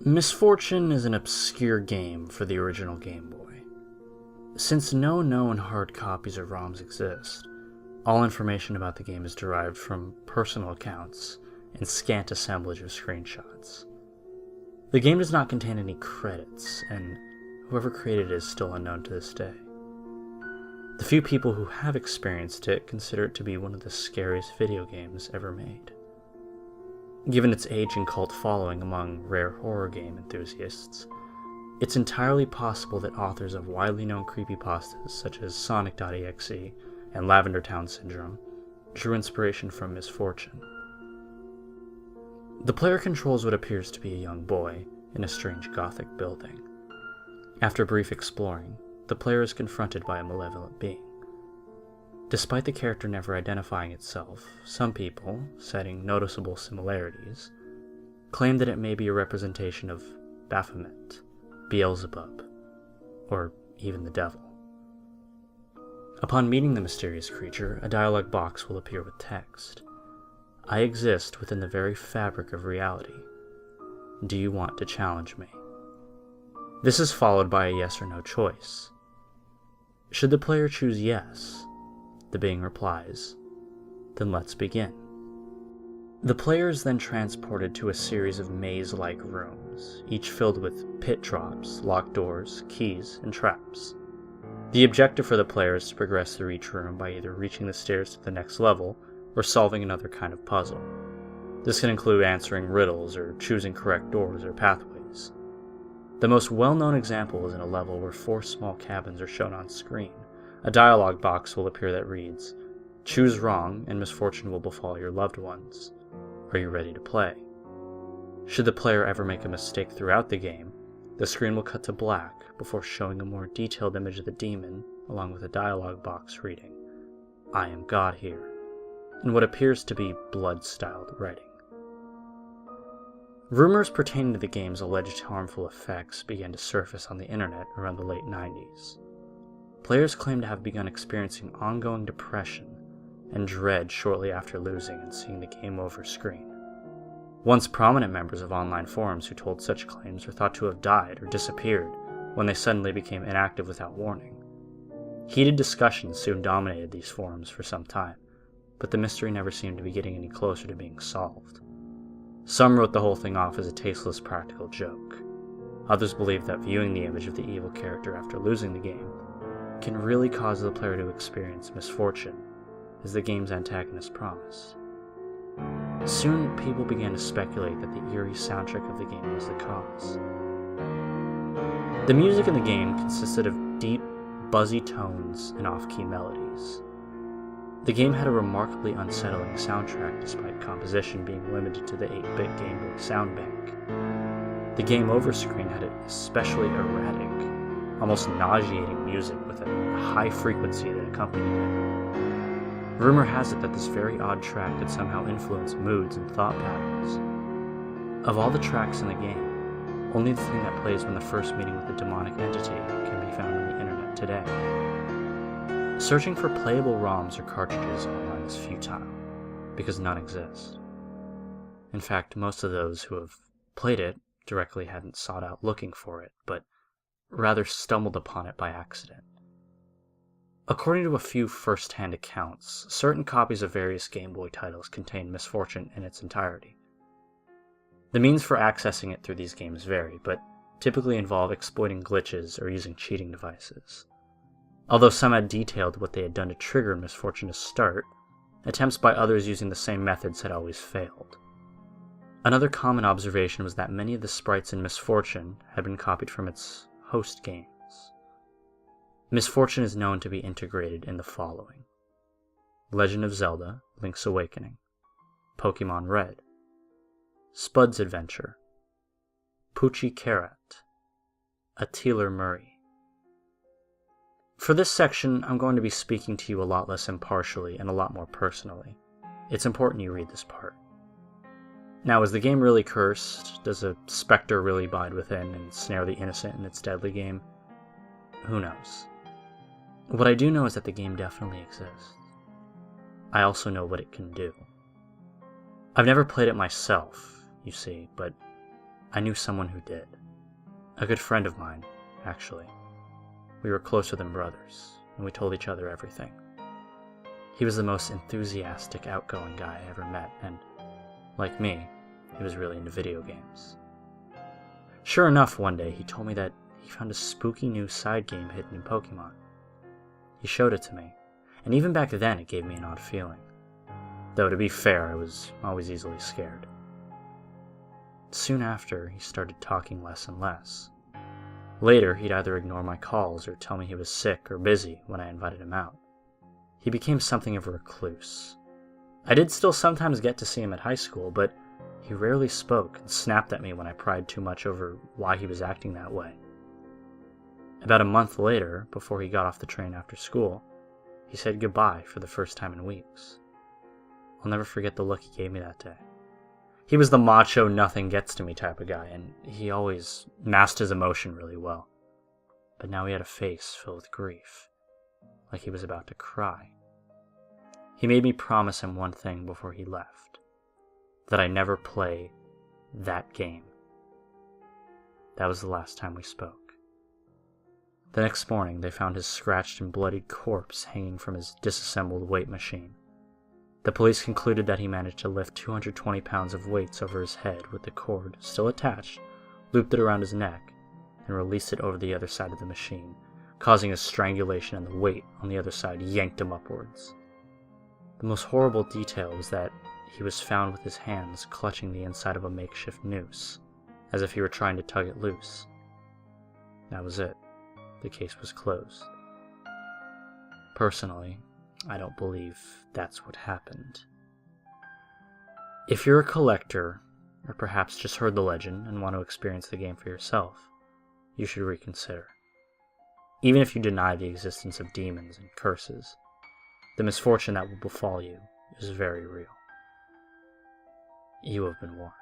Misfortune is an obscure game for the original Game Boy. Since no known hard copies or ROMs exist, all information about the game is derived from personal accounts and scant assemblage of screenshots. The game does not contain any credits, and whoever created it is still unknown to this day. The few people who have experienced it consider it to be one of the scariest video games ever made. Given its age and cult following among rare horror game enthusiasts, it's entirely possible that authors of widely known creepypastas such as Sonic.exe and Lavender Town Syndrome drew inspiration from Misfortune. The player controls what appears to be a young boy in a strange gothic building. After brief exploring, the player is confronted by a malevolent being. Despite the character never identifying itself, some people, citing noticeable similarities, claim that it may be a representation of Baphomet, Beelzebub, or even the devil. Upon meeting the mysterious creature, a dialogue box will appear with text. I exist within the very fabric of reality. Do you want to challenge me? This is followed by a yes or no choice. Should the player choose yes, the being replies, then let's begin. The player is then transported to a series of maze-like rooms, each filled with pit drops, locked doors, keys, and traps. The objective for the player is to progress through each room by either reaching the stairs to the next level or solving another kind of puzzle. This can include answering riddles or choosing correct doors or pathways. The most well-known example is in a level where 4 small cabins are shown on screen. A dialogue box will appear that reads, "Choose wrong and misfortune will befall your loved ones. Are you ready to play?" Should the player ever make a mistake throughout the game, the screen will cut to black before showing a more detailed image of the demon, along with a dialogue box reading, "I am God here," in what appears to be blood-styled writing. Rumors pertaining to the game's alleged harmful effects began to surface on the internet around the late 90s. Players claim to have begun experiencing ongoing depression and dread shortly after losing and seeing the game over screen. Once prominent members of online forums who told such claims were thought to have died or disappeared when they suddenly became inactive without warning. Heated discussions soon dominated these forums for some time, but the mystery never seemed to be getting any closer to being solved. Some wrote the whole thing off as a tasteless practical joke. Others believed that viewing the image of the evil character after losing the game can really cause the player to experience misfortune, as the game's antagonist promised. Soon, people began to speculate that the eerie soundtrack of the game was the cause. The music in the game consisted of deep, buzzy tones and off-key melodies. The game had a remarkably unsettling soundtrack despite composition being limited to the 8-bit Game Boy sound bank. The game over screen had especially erratic, almost nauseating music with a high frequency that accompanied it. Rumor has it that this very odd track could somehow influence moods and thought patterns. Of all the tracks in the game, only the thing that plays when the first meeting with the demonic entity can be found on the internet today. Searching for playable ROMs or cartridges online is futile, because none exist. In fact, most of those who have played it directly hadn't sought out looking for it, but rather stumbled upon it by accident. According to a few first-hand accounts, certain copies of various Game Boy titles contain Misfortune in its entirety. The means for accessing it through these games vary, but typically involve exploiting glitches or using cheating devices. Although some had detailed what they had done to trigger Misfortune to start, attempts by others using the same methods had always failed. Another common observation was that many of the sprites in Misfortune had been copied from its host games. Misfortune is known to be integrated in the following: Legend of Zelda: Link's Awakening, Pokemon Red, Spud's Adventure, Poochie Carrot, a Teeler Murray. For this section, I'm going to be speaking to you a lot less impartially and a lot more personally. It's important you read this part. Now, is the game really cursed? Does a specter really bide within and snare the innocent in its deadly game? Who knows? What I do know is that the game definitely exists. I also know what it can do. I've never played it myself, you see, but I knew someone who did. A good friend of mine, actually. We were closer than brothers, and we told each other everything. He was the most enthusiastic, outgoing guy I ever met, and, like me, he was really into video games. Sure enough, one day he told me that he found a spooky new side game hidden in Pokemon. He showed it to me, and even back then it gave me an odd feeling. Though to be fair, I was always easily scared. Soon after, he started talking less and less. Later, he'd either ignore my calls or tell me he was sick or busy when I invited him out. He became something of a recluse. I did still sometimes get to see him at high school, but he rarely spoke and snapped at me when I pried too much over why he was acting that way. About a month later, before he got off the train after school, he said goodbye for the first time in weeks. I'll never forget the look he gave me that day. He was the macho nothing gets to me type of guy, and he always masked his emotion really well. But now he had a face filled with grief, like he was about to cry. He made me promise him one thing before he left, that I never play that game. That was the last time we spoke. The next morning, they found his scratched and bloodied corpse hanging from his disassembled weight machine. The police concluded that he managed to lift 220 pounds of weights over his head with the cord still attached, looped it around his neck, and released it over the other side of the machine, causing a strangulation, and the weight on the other side yanked him upwards. The most horrible detail was that he was found with his hands clutching the inside of a makeshift noose, as if he were trying to tug it loose. That was it. The case was closed. Personally, I don't believe that's what happened. If you're a collector, or perhaps just heard the legend and want to experience the game for yourself, you should reconsider. Even if you deny the existence of demons and curses, the misfortune that will befall you is very real. You have been warned.